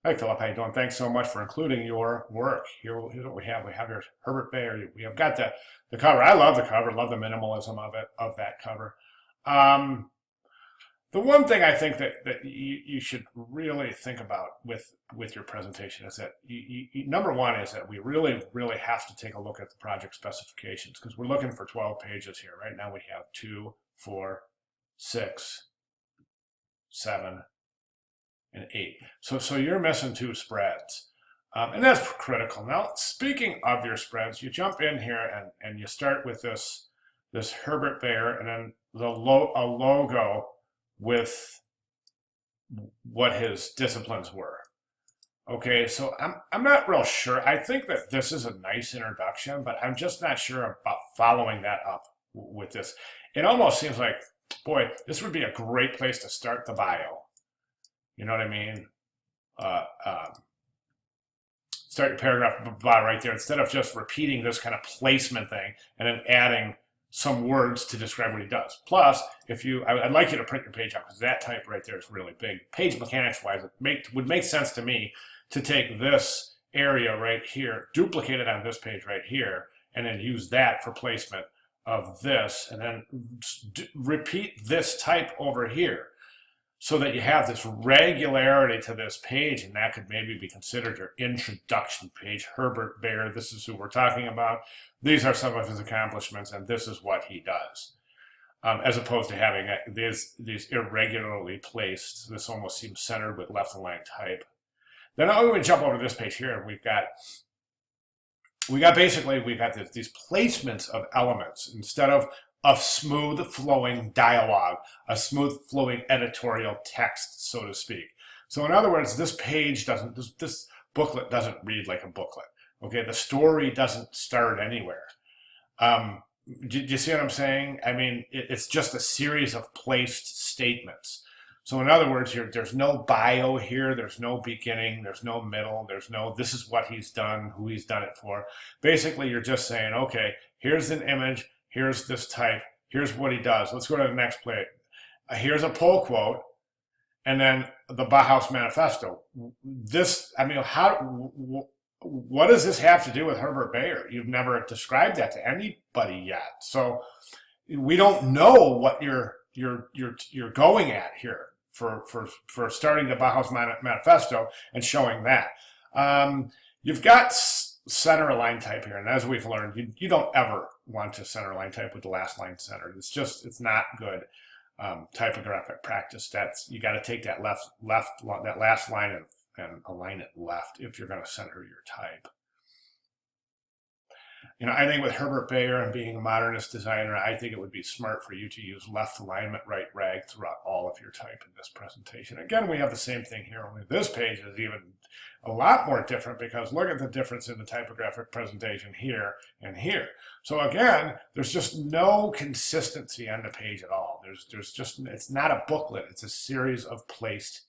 Hi, Philip. How you doing? Thanks so much for including your work. Here's what we have. We have your Herbert Bayer. We have got the cover. I love the cover. Love the minimalism of it, of that cover. Um, the one thing I think that you should really think about with your presentation is that number one is that we really have to take a look at the project specifications because we're looking for 12 pages here. Right now we have 2, 4, 6, 7, and 8. So you're missing 2 spreads. And that's critical. Now, speaking of your spreads, you jump in here and you start with this Herbert Bayer and then a logo with what his disciplines were. Okay, so I'm not real sure. I think that this is a nice introduction, but I'm just not sure about following that up with this. It almost seems like, boy, this would be a great place to start the bio. You know what I mean? Uh, um, Start your paragraph right there instead of just repeating this kind of placement thing and then adding some words to describe what he does. Plus, I'd like you to print your page out because that type right there is really big. Page mechanics wise, it would make sense to me to take this area right here, duplicate it on this page right here, and then use that for placement of this, and then repeat this type over here so that you have this regularity to this page, and that could maybe be considered your introduction page. Herbert Bayer, this is who we're talking about. These are some of his accomplishments, and this is what he does. As opposed to having these irregularly placed, this almost seems centered with left-aligned type. Then I'm going to jump over to this page here, and we've got these placements of elements instead of a smooth flowing dialogue, a smooth flowing editorial text, so to speak. So in other words, this booklet doesn't read like a booklet. Okay, the story doesn't start anywhere. Do you see what I'm saying? I mean, it's just a series of placed statements. So in other words, there's no bio here, there's no beginning, there's no middle, there's no this is what he's done, who he's done it for. Basically, you're just saying, okay, here's an image, here's this type, here's what he does. Let's go to the next plate. Here's a pull quote, and then the Bauhaus Manifesto. What does this have to do with Herbert Bayer? You've never described that to anybody yet. So we don't know what you're going at here for starting the Bauhaus Manifesto and showing that. You've got center align type here, and as we've learned, you don't ever want to center align type with the last line centered. It's not good typographic practice. You got to take that that last line and align it left if you're going to center your type. I think with Herbert Bayer and being a modernist designer, I think it would be smart for you to use left alignment, right rag throughout all of your type in this presentation. Again, we have the same thing here, only this page is even a lot more different because look at the difference in the typographic presentation here and here. So again, there's just no consistency on the page at all. It's not a booklet, it's a series of placed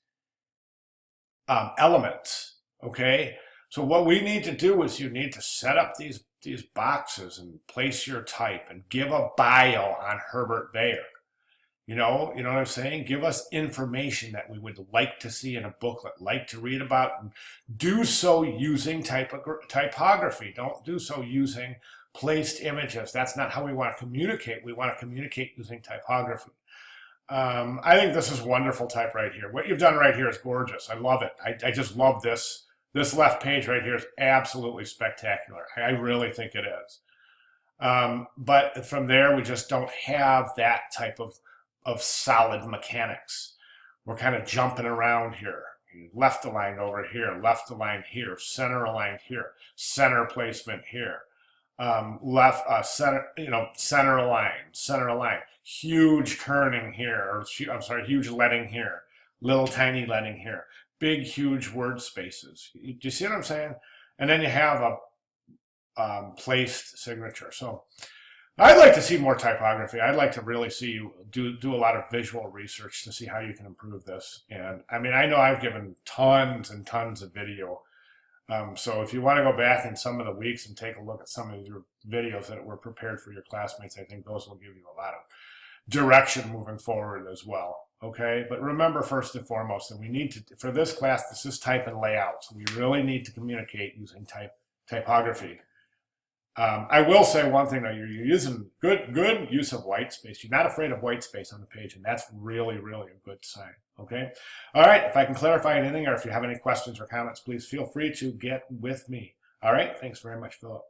elements, okay? So what we need to do is you need to set up these boxes and place your type and give a bio on Herbert Bayer. You know what I'm saying? Give us information that we would like to see in a booklet, like to read about, and do so using typography. Don't do so using placed images. That's not how we want to communicate. We want to communicate using typography. I think this is wonderful type right here. What you've done right here is gorgeous. I love it. I just love this. This left page right here is absolutely spectacular. I really think it is. But from there, we just don't have that type of solid mechanics. We're kind of jumping around here. Left aligned over here, left aligned here, center aligned here, center placement here. Center align, huge kerning here, huge leading here, little tiny leading here, big, huge word spaces. Do you see what I'm saying? And then you have a placed signature. So I'd like to see more typography. I'd like to really see you do a lot of visual research to see how you can improve this. And I mean, I know I've given tons and tons of video. So if you want to go back in some of the weeks and take a look at some of your videos that were prepared for your classmates, I think those will give you a lot of direction moving forward as well. Okay, but remember first and foremost that we need to, for this class, this is type and layout. So we really need to communicate using typography. I will say one thing though, you're using good use of white space. You're not afraid of white space on the page, and that's really, really a good sign. Okay. All right. If I can clarify anything or if you have any questions or comments, please feel free to get with me. All right. Thanks very much, Philip.